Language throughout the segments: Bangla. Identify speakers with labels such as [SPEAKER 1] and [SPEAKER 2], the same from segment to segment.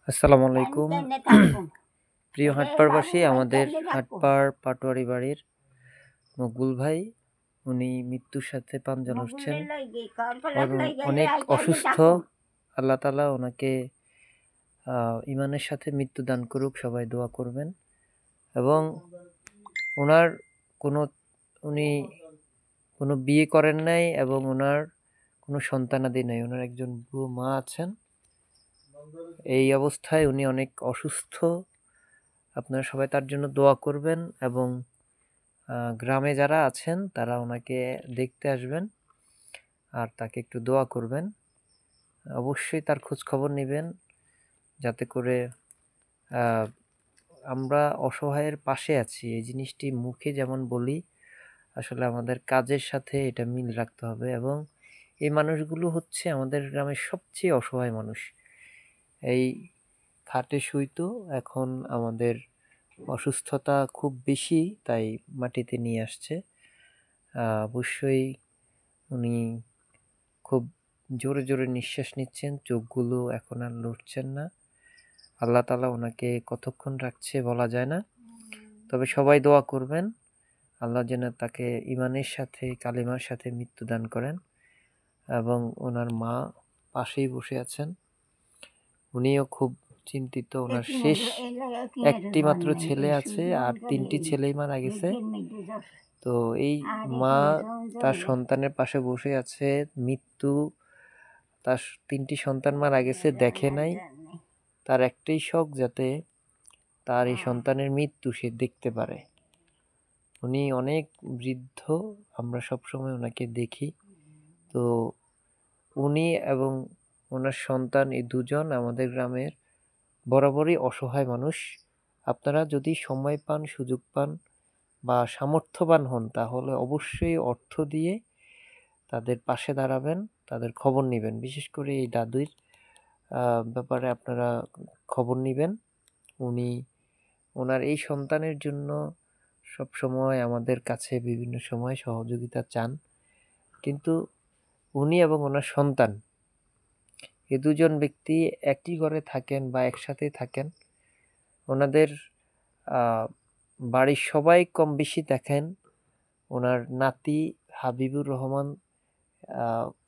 [SPEAKER 1] আসসালামু আলাইকুম। প্রিয় হাটপাড়বাসী, আমাদের হাটপাড় পাটোয়ারি বাড়ির মকবুল ভাই উনি মৃত্যুর সাথে পাঞ্জা লড়ছেন এবং অনেক অসুস্থ। আল্লাহ তাআলা ওনাকে ইমানের সাথে মৃত্যু দান করুক, সবাই দোয়া করবেন। এবং ওনার কোনো উনি কোনো বিয়ে করেন নাই এবং ওনার কোনো সন্তানাদি নাই। ওনার একজন বুড়ো মা আছেন। এই অবস্থায় উনি অনেক অসুস্থ। আপনারা সবাই তার জন্য দোয়া করবেন এবং গ্রামে যারা আছেন তারা ওনাকে দেখতে আসবেন আর তাকে একটু দোয়া করবেন। অবশ্যই তার খোঁজ খবর নেবেন, যাতে করে আমরা অসহায়ের পাশে আছি এই জিনিসটি মুখে যেমন বলি, আসলে আমাদের কাজের সাথে এটা মিল রাখতে হবে। এবং এই মানুষগুলো হচ্ছে আমাদের গ্রামের সবচেয়ে অসহায় মানুষ। এই খাটে শুইতো, এখন আমাদের অসুস্থতা খুব বেশি, তাই মাটিতে নিয়ে আসছে। অবশ্যই উনি খুব জোরে জোরে নিঃশ্বাস নিচ্ছেন, চোখগুলো এখন আর লড়ছেন না। আল্লাহ তাআলা ওনাকে কতক্ষণ রাখছে বলা যায় না, তবে সবাই দোয়া করবেন আল্লাহ যেন তাকে ইমানের সাথে কালিমার সাথে মৃত্যু দান করেন। এবং ওনার মা পাশেই বসে আছেন, উনিও খুব চিন্তিত। ওনার শেষ একটি মাত্র ছেলে আছে, আর 3টি ছেলেই মারা গেছে। তো এই মা তার সন্তানের পাশে বসে আছে। মৃত্যু, তার 3টি সন্তান মারা গেছে, দেখে নাই। তার একটাই শখ, যাতে তার এই সন্তানের মৃত্যু সে দেখতে পারে। উনি অনেক বৃদ্ধ, আমরা সবসময় ওনাকে দেখি। তো উনি এবং ওনার সন্তান এই দুজন আমাদের গ্রামের বরাবরই অসহায় মানুষ। আপনারা যদি সময় পান, সুযোগ পান বা সামর্থ্যবান হন, তাহলে অবশ্যই অর্থ দিয়ে তাদের পাশে দাঁড়াবেন, তাদের খবর নেবেন। বিশেষ করে এই দাদুর ব্যাপারে আপনারা খবর নেবেন। উনি ওনার এই সন্তানের জন্য সব সময় আমাদের কাছে বিভিন্ন সময় সহযোগিতা চান, কিন্তু উনি এবং ওনার সন্তান এই দুজন ব্যক্তি একই ঘরে থাকেন বা একসাথে থাকেন। ওনাদের বাড়ির সবাই কম বেশি দেখেন। ওনার নাতি হাবিবুর রহমান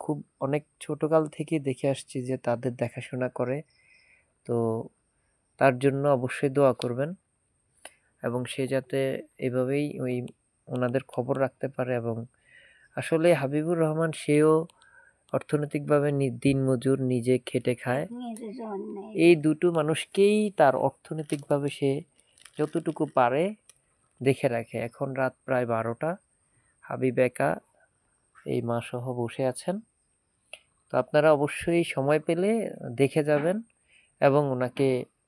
[SPEAKER 1] খুব অনেক ছোটকাল থেকে দেখে আসছি যে তাদের দেখাশোনা করে। তো তার জন্য অবশ্যই দোয়া করবেন এবং সে যাতে এভাবেই ওনাদের খবর রাখতে পারে। এবং আসলে হাবিবুর রহমান সেও অর্থনৈতিকভাবে দিনমজুর, নিজে খেটে খায়। এই দুটো মানুষকেই তার অর্থনৈতিকভাবে সে যতটুকু পারে দেখে রাখে। এখন রাত প্রায় 12টা, হাবিব একা এই মা সহ বসে আছেন। তো আপনারা অবশ্যই সময় পেলে দেখে যাবেন এবং ওনাকে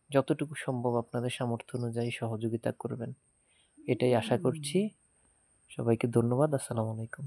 [SPEAKER 1] যতটুকু সম্ভব আপনাদের সামর্থ্য অনুযায়ী সহযোগিতা করবেন, এটাই আশা করছি। সবাইকে ধন্যবাদ। আসসালামু আলাইকুম।